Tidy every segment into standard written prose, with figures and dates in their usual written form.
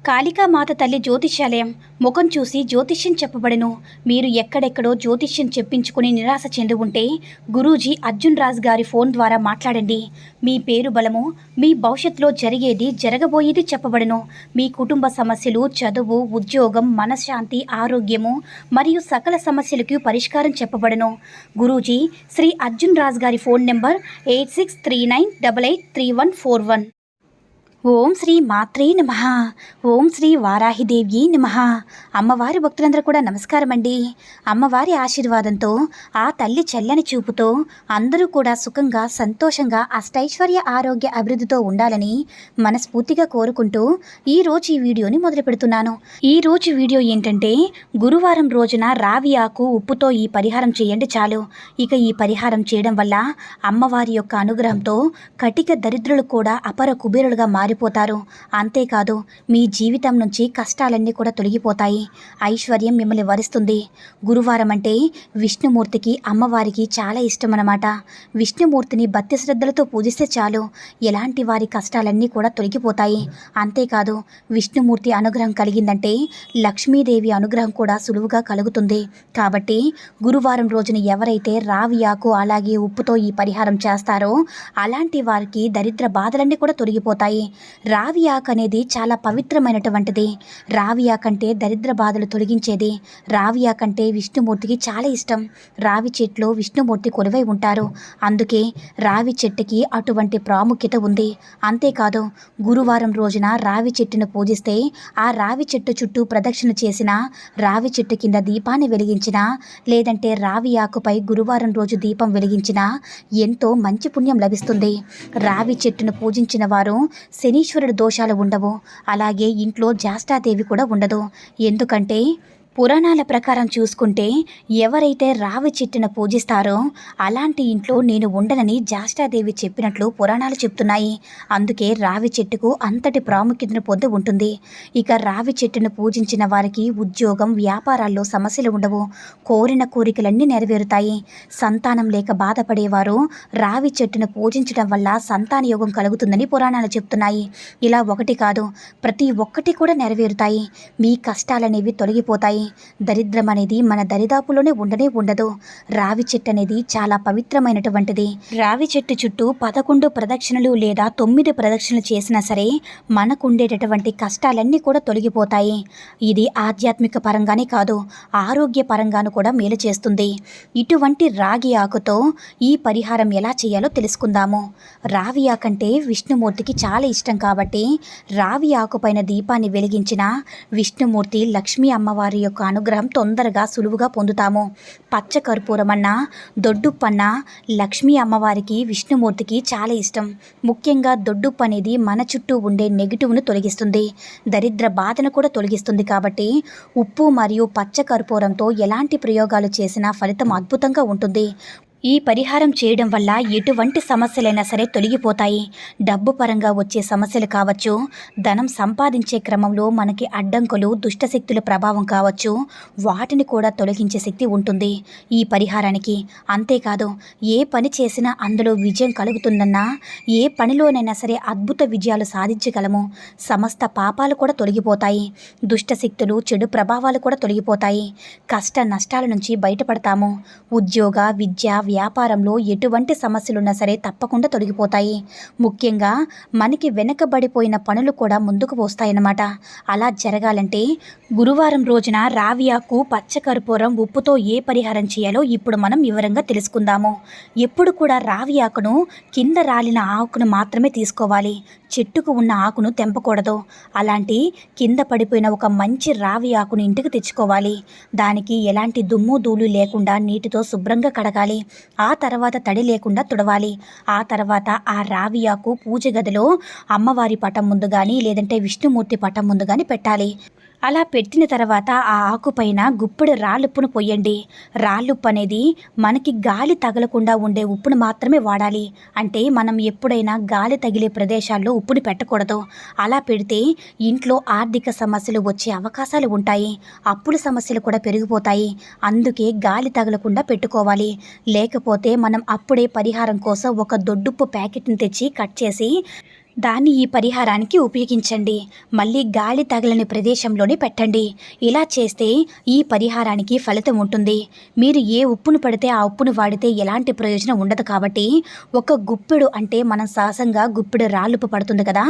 కాళికామాత తల్లి జ్యోతిష్యాలయం ముఖం చూసి జ్యోతిష్యం చెప్పబడెను. మీరు ఎక్కడెక్కడో జ్యోతిష్యం చెప్పించుకుని నిరాశ చెంది ఉంటే గురూజీ అర్జున్ రాజ్ గారి ఫోన్ ద్వారా మాట్లాడండి. మీ పేరు బలము, మీ భవిష్యత్తులో జరిగేది జరగబోయేది చెప్పబడెను. మీ కుటుంబ సమస్యలు, చదువు, ఉద్యోగం, మనశ్శాంతి, ఆరోగ్యము మరియు సకల సమస్యలకు పరిష్కారం చెప్పబడెను. గురూజీ శ్రీ అర్జున్ రాజ్ గారి ఫోన్ నెంబర్ 8639883141. ఓం శ్రీ మాత్రే నమః. ఓం శ్రీ వారాహిదేవి నమః. అమ్మవారి భక్తులందరూ కూడా నమస్కారం అండి. అమ్మవారి ఆశీర్వాదంతో, ఆ తల్లి చల్లని చూపుతో అందరూ కూడా సుఖంగా, సంతోషంగా, అష్టైశ్వర్య, ఆరోగ్య, అభివృద్ధితో ఉండాలని మనస్ఫూర్తిగా కోరుకుంటూ ఈరోజు ఈ వీడియోని మొదలు పెడుతున్నాను. ఈరోజు వీడియో ఏంటంటే, గురువారం రోజున రావి ఆకు ఉప్పుతో ఈ పరిహారం చేయండి చాలు. ఇక ఈ పరిహారం చేయడం వల్ల అమ్మవారి యొక్క అనుగ్రహంతో కటిక దరిద్రులు కూడా అపర కుబేరులుగా మారిపోతారు. అంతేకాదు, మీ జీవితం నుంచి కష్టాలన్నీ కూడా తొలగిపోతాయి. ఐశ్వర్యం మిమ్మల్ని వరిస్తుంది. గురువారం అంటే విష్ణుమూర్తికి, అమ్మవారికి చాలా ఇష్టం అన్నమాట. విష్ణుమూర్తిని భక్తి శ్రద్ధలతో పూజిస్తే చాలు, ఎలాంటి వారి కష్టాలన్నీ కూడా తొలగిపోతాయి. అంతేకాదు, విష్ణుమూర్తి అనుగ్రహం కలిగిందంటే లక్ష్మీదేవి అనుగ్రహం కూడా సులువుగా కలుగుతుంది. కాబట్టి గురువారం రోజున ఎవరైతే రావి ఆకు అలాగే ఉప్పుతో ఈ పరిహారం చేస్తారో అలాంటి వారికి దరిద్ర బాధలన్నీ కూడా తొలగిపోతాయి. రావి ఆకు అనేది చాలా పవిత్రమైనటువంటిది. రావి ఆకు అంటే దరిద్ర బాధలు తొలగించేది. రావి ఆకు అంటే విష్ణుమూర్తికి చాలా ఇష్టం. రావి చెట్లో విష్ణుమూర్తి కొలువై ఉంటారు. అందుకే రావి చెట్టుకి అటువంటి ప్రాముఖ్యత ఉంది. అంతేకాదు, గురువారం రోజున రావి చెట్టును పూజిస్తే, ఆ రావి చెట్టు చుట్టూ ప్రదక్షిణ చేసిన, రావి చెట్టు కింద దీపాన్ని వెలిగించిన, లేదంటే రావి ఆకుపై గురువారం రోజు దీపం వెలిగించిన ఎంతో మంచి పుణ్యం లభిస్తుంది. రావి చెట్టును పూజించిన వారు శనీశ్వరుడు దోషాలు ఉండవు. అలాగే ఇంట్లో జ్యేష్ఠాదేవి కూడా ఉండదు. ఎందుకంటే పురాణాల ప్రకారం చూసుకుంటే ఎవరైతే రావి చెట్టును పూజిస్తారో అలాంటి ఇంట్లో నేను ఉండనని జ్యేష్ఠాదేవి చెప్పినట్లు పురాణాలు చెప్తున్నాయి. అందుకే రావి చెట్టుకు అంతటి ప్రాముఖ్యతను పొంది ఉంటుంది. ఇక రావి చెట్టును పూజించిన వారికి ఉద్యోగం, వ్యాపారాల్లో సమస్యలు ఉండవు. కోరిన కోరికలన్నీ నెరవేరుతాయి. సంతానం లేక బాధపడేవారు రావి చెట్టును పూజించడం వల్ల సంతాన యోగం కలుగుతుందని పురాణాలు చెప్తున్నాయి. ఇలా ఒకటి కాదు, ప్రతి ఒక్కటి కూడా నెరవేరుతాయి. మీ కష్టాలనేవి తొలగిపోతాయి. దరిద్రం అనేది మన దరిదాపులోనే ఉండదు. రావి చెట్టు అనేది చాలా పవిత్రమైనటువంటిది. రావి చెట్టు చుట్టూ 11 ప్రదక్షిణలు లేదా 9 ప్రదక్షిణలు చేసినా సరే మనకుండేటటువంటి కష్టాలన్నీ కూడా తొలగిపోతాయి. ఇది ఆధ్యాత్మిక పరంగానే కాదు, ఆరోగ్య పరంగాను కూడా మేలు చేస్తుంది. ఇటువంటి రాగి ఆకుతో ఈ పరిహారం ఎలా చేయాలో తెలుసుకుందాము. రావి ఆకంటే విష్ణుమూర్తికి చాలా ఇష్టం కాబట్టి రావి ఆకుపైన దీపాన్ని వెలిగించిన విష్ణుమూర్తి, లక్ష్మీ అమ్మవారి యొక్క అనుగ్రహం తొందరగా సులువుగా పొందుతాము. పచ్చ కర్పూరమన్నా, దొడ్డుప్పన్నా లక్ష్మీ అమ్మవారికి, విష్ణుమూర్తికి చాలా ఇష్టం. ముఖ్యంగా దొడ్డుప్పు అనేది మన చుట్టూ ఉండే నెగిటివ్ను తొలగిస్తుంది, దరిద్ర బాధను కూడా తొలగిస్తుంది. కాబట్టి ఉప్పు మరియు పచ్చ కర్పూరంతో ఎలాంటి ప్రయోగాలు చేసినా ఫలితం అద్భుతంగా ఉంటుంది. ఈ పరిహారం చేయడం వల్ల ఎటువంటి సమస్యలైనా సరే తొలగిపోతాయి. డబ్బు పరంగా వచ్చే సమస్యలు కావచ్చు, ధనం సంపాదించే క్రమంలో మనకి అడ్డంకులు, దుష్టశక్తుల ప్రభావం కావచ్చు, వాటిని కూడా తొలగించే శక్తి ఉంటుంది ఈ పరిహారానికి. అంతేకాదు, ఏ పని చేసినా అందులో విజయం కలుగుతుందన్నా, ఏ పనిలోనైనా సరే అద్భుత విజయాలు సాధించగలము. సమస్త పాపాలు కూడా తొలగిపోతాయి. దుష్టశక్తులు, చెడు ప్రభావాలు కూడా తొలగిపోతాయి. కష్ట నష్టాల నుంచి బయటపడతాము. ఉద్యోగ, విద్య, వ్యాపారంలో ఎటువంటి సమస్యలున్నా సరే తప్పకుండా తొలగిపోతాయి. ముఖ్యంగా మనకి వెనకబడిపోయిన పనులు కూడా ముందుకు వస్తాయన్నమాట. అలా జరగాలంటే గురువారం రోజున రావి ఆకు, పచ్చ కర్పూరం, ఉప్పుతో ఏ పరిహారం చేయాలో ఇప్పుడు మనం వివరంగా తెలుసుకుందాము. ఎప్పుడు కూడా రావి ఆకును కింద రాలిన ఆకును మాత్రమే తీసుకోవాలి. చెట్టుకు ఉన్న ఆకును తెంపకూడదు. అలాంటి కింద పడిపోయిన ఒక మంచి రావి ఆకును ఇంటికి తెచ్చుకోవాలి. దానికి ఎలాంటి దుమ్ము ధూళి లేకుండా నీటితో శుభ్రంగా కడగాలి. ఆ తర్వాత తడి లేకుండా తుడవాలి. ఆ తర్వాత ఆ రావి ఆకు పూజ గదిలో అమ్మవారి పటం ముందు కానీ, లేదంటే విష్ణుమూర్తి పటం ముందు కానీ పెట్టాలి. అలా పెట్టిన తర్వాత ఆ ఆకుపైన గుప్పెడు రాళ్ళుప్పును పొయ్యండి. రాళ్ళుప్పు అనేది మనకి గాలి తగలకుండా ఉండే ఉప్పును మాత్రమే వాడాలి. అంటే మనం ఎప్పుడైనా గాలి తగిలే ప్రదేశాల్లో ఉప్పుని పెట్టకూడదు. అలా పెడితే ఇంట్లో ఆర్థిక సమస్యలు వచ్చే అవకాశాలు ఉంటాయి. అప్పుల సమస్యలు కూడా పెరిగిపోతాయి. అందుకే గాలి తగలకుండా పెట్టుకోవాలి. లేకపోతే మనం అప్పుడే పరిహారం కోసం ఒక దొడ్డుప్పు ప్యాకెట్ని తెచ్చి కట్ చేసి దాన్ని ఈ పరిహారానికి ఉపయోగించండి. మళ్ళీ గాలి తగలని ప్రదేశంలోనే పెట్టండి. ఇలా చేస్తే ఈ పరిహారానికి ఫలితం ఉంటుంది. మీరు ఏ ఉప్పును పడితే ఆ ఉప్పును వాడితే ఎలాంటి ప్రయోజనం ఉండదు కాబట్టి ఒక గుప్పెడు అంటే మనం సహజంగా గుప్పెడు రాళ్ళుప్పు పడుతుంది కదా,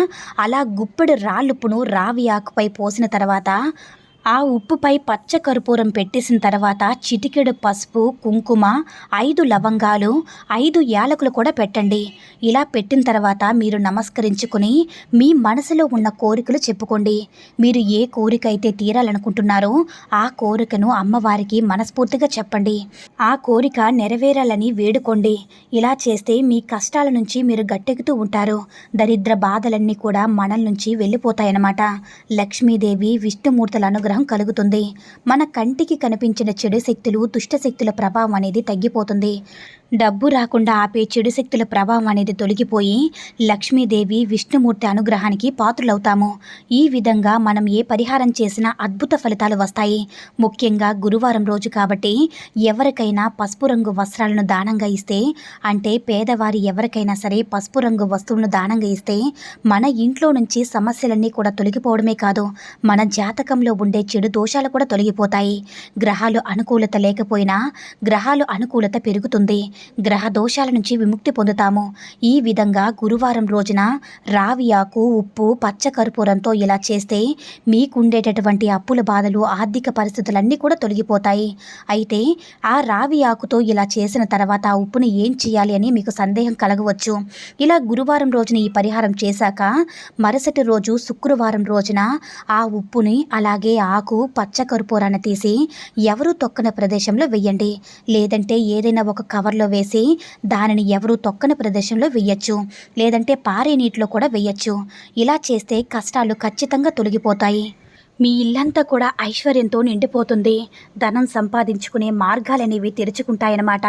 అలా గుప్పెడు రాళ్ళుప్పును రావి ఆకుపై పోసిన తర్వాత ఆ ఉప్పుపై పచ్చ కర్పూరం పెట్టేసిన తర్వాత చిటికెడు పసుపు, కుంకుమ, 5 లవంగాలు, 5 యాలకులు కూడా పెట్టండి. ఇలా పెట్టిన తర్వాత మీరు నమస్కరించుకుని మీ మనసులో ఉన్న కోరికలు చెప్పుకోండి. మీరు ఏ కోరిక అయితే తీరాలనుకుంటున్నారో ఆ కోరికను అమ్మవారికి మనస్ఫూర్తిగా చెప్పండి. ఆ కోరిక నెరవేరాలని వేడుకోండి. ఇలా చేస్తే మీ కష్టాల నుంచి మీరు గట్టెక్కుతూ ఉంటారు. దరిద్ర బాధలన్నీ కూడా మనల నుంచి వెళ్ళిపోతాయన్నమాట. లక్ష్మీదేవి, విష్ణుమూర్తుల అనుగ్రహం కలుగుతుంది. మన కంటికి కనిపించిన చెడు శక్తులు, దుష్ట శక్తుల ప్రభావం అనేది తగ్గిపోతుంది. డబ్బు రాకుండా ఆపే చెడు శక్తుల ప్రభావం అనేది తొలగిపోయి లక్ష్మీదేవి, విష్ణుమూర్తి అనుగ్రహానికి పాత్రులవుతాము. ఈ విధంగా మనం ఏ పరిహారం చేసినా అద్భుత ఫలితాలు వస్తాయి. ముఖ్యంగా గురువారం రోజు కాబట్టి ఎవరికైనా పసుపు రంగు వస్త్రాలను దానంగా ఇస్తే, అంటే పేదవారి ఎవరికైనా సరే పసుపు రంగు వస్తువులను దానంగా ఇస్తే మన ఇంట్లో నుంచి సమస్యలన్నీ కూడా తొలగిపోవడమే కాదు, మన జాతకంలో ఉండే చెడు దోషాలు కూడా తొలగిపోతాయి. గ్రహాలు అనుకూలత లేకపోయినా గ్రహాలు అనుకూలత పెరుగుతుంది. గ్రహ దోషాల నుంచి విముక్తి పొందుతాము. ఈ విధంగా గురువారం రోజున రావి ఆకు, ఉప్పు, పచ్చ కర్పూరంతో ఇలా చేస్తే మీకుండేటటువంటి అప్పుల బాధలు, ఆర్థిక పరిస్థితులన్నీ కూడా తొలగిపోతాయి. అయితే ఆ రావి ఆకుతో ఇలా చేసిన తర్వాత ఆ ఉప్పుని ఏం చేయాలి అని మీకు సందేహం కలగవచ్చు. ఇలా గురువారం రోజున ఈ పరిహారం చేశాక మరుసటి రోజు శుక్రవారం రోజున ఆ ఉప్పుని అలాగే ఆకు, పచ్చ కర్పూరాన్ని తీసి ఎవరూ తొక్కని ప్రదేశంలో వెయ్యండి. లేదంటే ఏదైనా ఒక కవర్లో వేసి దానిని ఎవరూ తొక్కని ప్రదేశంలో వెయ్యొచ్చు. లేదంటే పారే నీటిలో కూడా వెయ్యొచ్చు. ఇలా చేస్తే కష్టాలు ఖచ్చితంగా తొలగిపోతాయి. మీ ఇల్లంతా కూడా ఐశ్వర్యంతో నిండిపోతుంది. ధనం సంపాదించుకునే మార్గాలనేవి తెరుచుకుంటాయన్నమాట.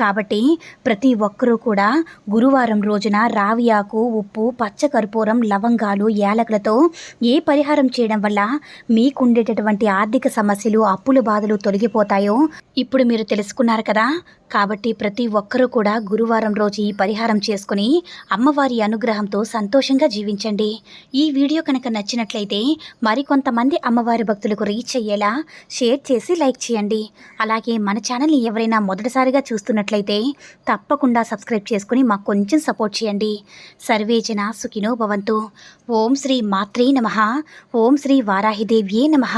కాబట్టి ప్రతి ఒక్కరూ కూడా గురువారం రోజున రావి ఆకు, ఉప్పు, పచ్చ కర్పూరం, లవంగాలు, యాలకులతో ఏ పరిహారం చేయడం వల్ల మీకుండేటటువంటి ఆర్థిక సమస్యలు, అప్పుల బాధలు తొలగిపోతాయో ఇప్పుడు మీరు తెలుసుకున్నారు కదా. కాబట్టి ప్రతి ఒక్కరూ కూడా గురువారం రోజు ఈ పరిహారం చేసుకుని అమ్మవారి అనుగ్రహంతో సంతోషంగా జీవించండి. ఈ వీడియో కనుక నచ్చినట్లయితే మరికొంతమంది అమ్మవారి భక్తులకు రీచ్ అయ్యేలా షేర్ చేసి లైక్ చేయండి. అలాగే మన ఛానల్ని ఎవరైనా మొదటిసారిగా చూస్తున్నట్లయితే తప్పకుండా సబ్స్క్రైబ్ చేసుకుని మాకు కొంచెం సపోర్ట్ చేయండి. సర్వే జన సుఖినో భవంతు. ఓం శ్రీ మాత్రే నమః. ఓం శ్రీ వారాహిదేవ్యే నమః.